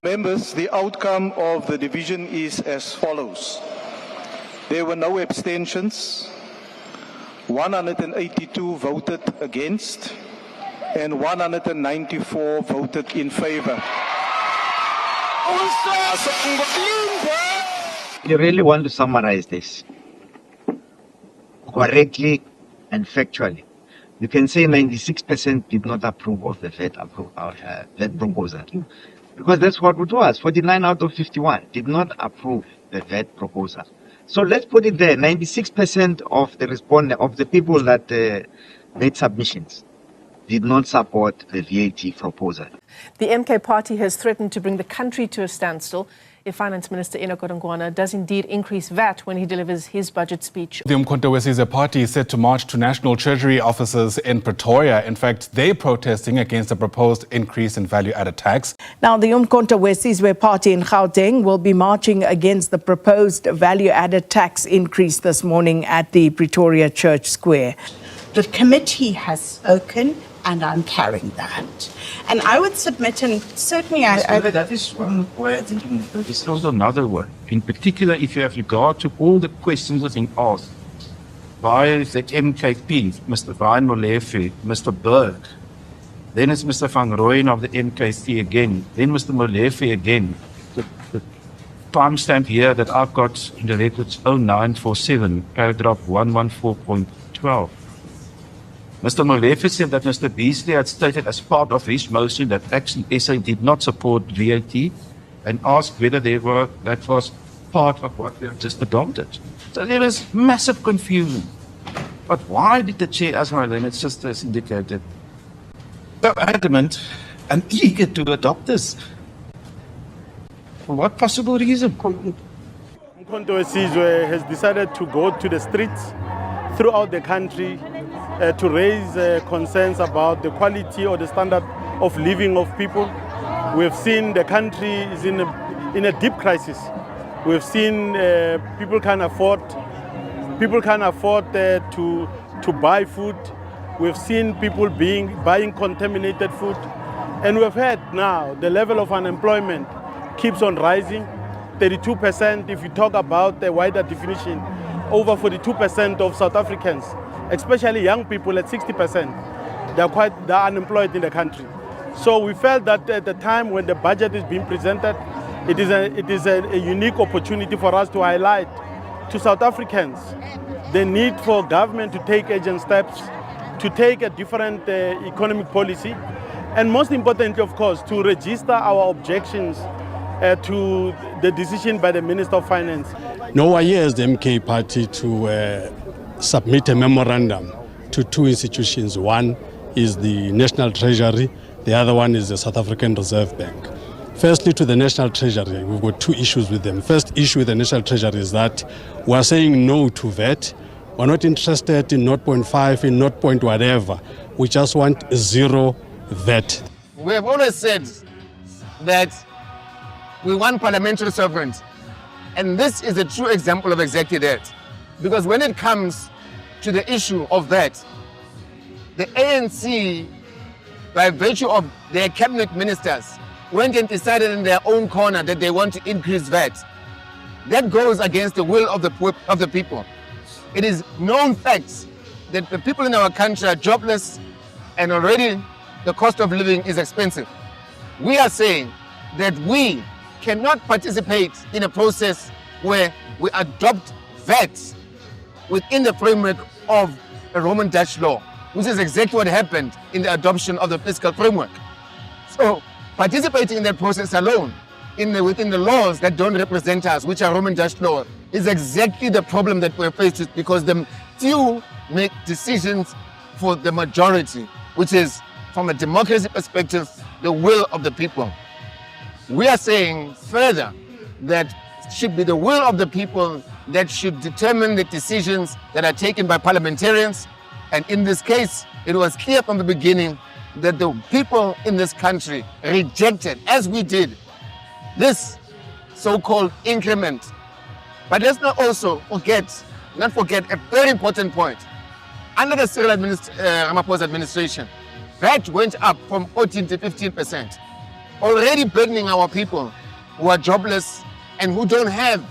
Members, the outcome of the division is as follows. There were no abstentions, 182 voted against, and 194 voted in favor. You really want to summarize this correctly and factually. You can say 96% did not approve of the VAT proposal. Because that's what it was. 49 out of 51 did not approve the VAT proposal. So let's put it there. 96% of the people that made submissions did not support the VAT proposal. The MK party has threatened to bring the country to a standstill if Finance Minister Enoch Godongwana does indeed increase VAT when he delivers his budget speech. The Umkhonto weSizwe party is set to march to National Treasury offices in Pretoria. In fact, they're protesting against the proposed increase in value-added tax. Now, the Umkhonto weSizwe party in Gauteng will be marching against the proposed value-added tax increase this morning at the Pretoria Church Square. The committee has spoken, and I'm carrying that. And I would submit, and certainly that is one word. There's also another one. In particular, if you have regard to all the questions that have been asked by the MKP, Mr. Brian Molefe, Mr. Burke, then it's Mr. Van Rooyen of the MKC again, then Mr. Molefe again. The timestamp here that I've got in the records 0947, paragraph 114.12. Mr. Molefe said that Mr. Beasley had stated as part of his motion that Action SA did not support VAT and asked whether that was part of what we have just adopted. So there is massive confusion. But why did the chair, as my limits just as indicated, so adamant and eager to adopt this? For what possible reason? Umkhonto weSizwe has decided to go to the streets throughout the country to raise concerns about the quality or the standard of living of people. We've seen the country is in a deep crisis. We've seen people can't afford to buy food. We've seen people buying contaminated food, and we've heard now the level of unemployment keeps on rising. 32%. If you talk about the wider definition, over 42% of South Africans, especially young people at 60%, they're unemployed in the country. So we felt that at the time when the budget is being presented, it is a unique opportunity for us to highlight to South Africans the need for government to take urgent steps, to take a different economic policy, and most importantly, of course, to register our objections to the decision by the Minister of Finance. Now I urge the MK party to submit a memorandum to two institutions. One is the National Treasury, the other one is the South African Reserve Bank. Firstly, to the National Treasury, we've got two issues with them. First issue with the National Treasury is that we're saying no to VAT. We're not interested in 0.5, in 0. Whatever. We just want zero VAT. We have always said that we want parliamentary sovereignty. And this is a true example of exactly that. Because when it comes to the issue of that, the ANC, by virtue of their cabinet ministers, went and decided in their own corner that they want to increase VAT. That goes against the will of the people. It is known facts that the people in our country are jobless and already the cost of living is expensive. We are saying that we cannot participate in a process where we adopt VAT within the framework of a Roman Dutch law, which is exactly what happened in the adoption of the fiscal framework. So participating in that process alone, within the laws that don't represent us, which are Roman Dutch law, is exactly the problem that we're faced with, because the few make decisions for the majority, which is, from a democracy perspective, the will of the people. We are saying further that it should be the will of the people that should determine the decisions that are taken by parliamentarians. And in this case, it was clear from the beginning that the people in this country rejected, as we did, this so-called increment. But let's not forget a very important point. Under the Cyril Ramaphosa administration, VAT went up from 14 to 15%. already burdening our people who are jobless and who don't have,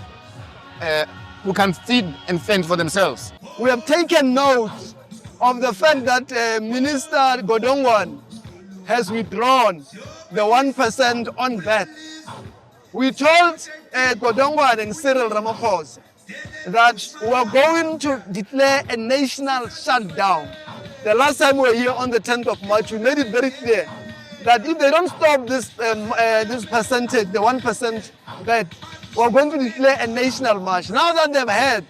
who can feed and fend for themselves. We have taken note of the fact that Minister Godongwana has withdrawn the 1% on VAT. We told Godongwana and Cyril Ramaphosa that we are going to declare a national shutdown. The last time we were here on the 10th of March, we made it very clear that if they don't stop this percentage, the 1% VAT, we're going to declare a national march. Now that they've heard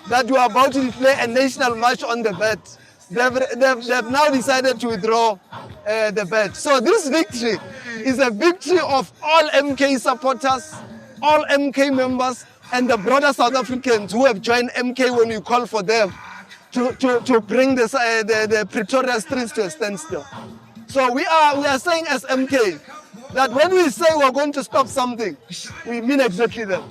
that we are about to declare a national march on the VAT, they've now decided to withdraw the VAT. So this victory is a victory of all MK supporters, all MK members, and the broader South Africans who have joined MK when we call for them to bring the Pretoria streets to a standstill. So we are saying as MK that when we say we're going to stop something, we mean exactly that.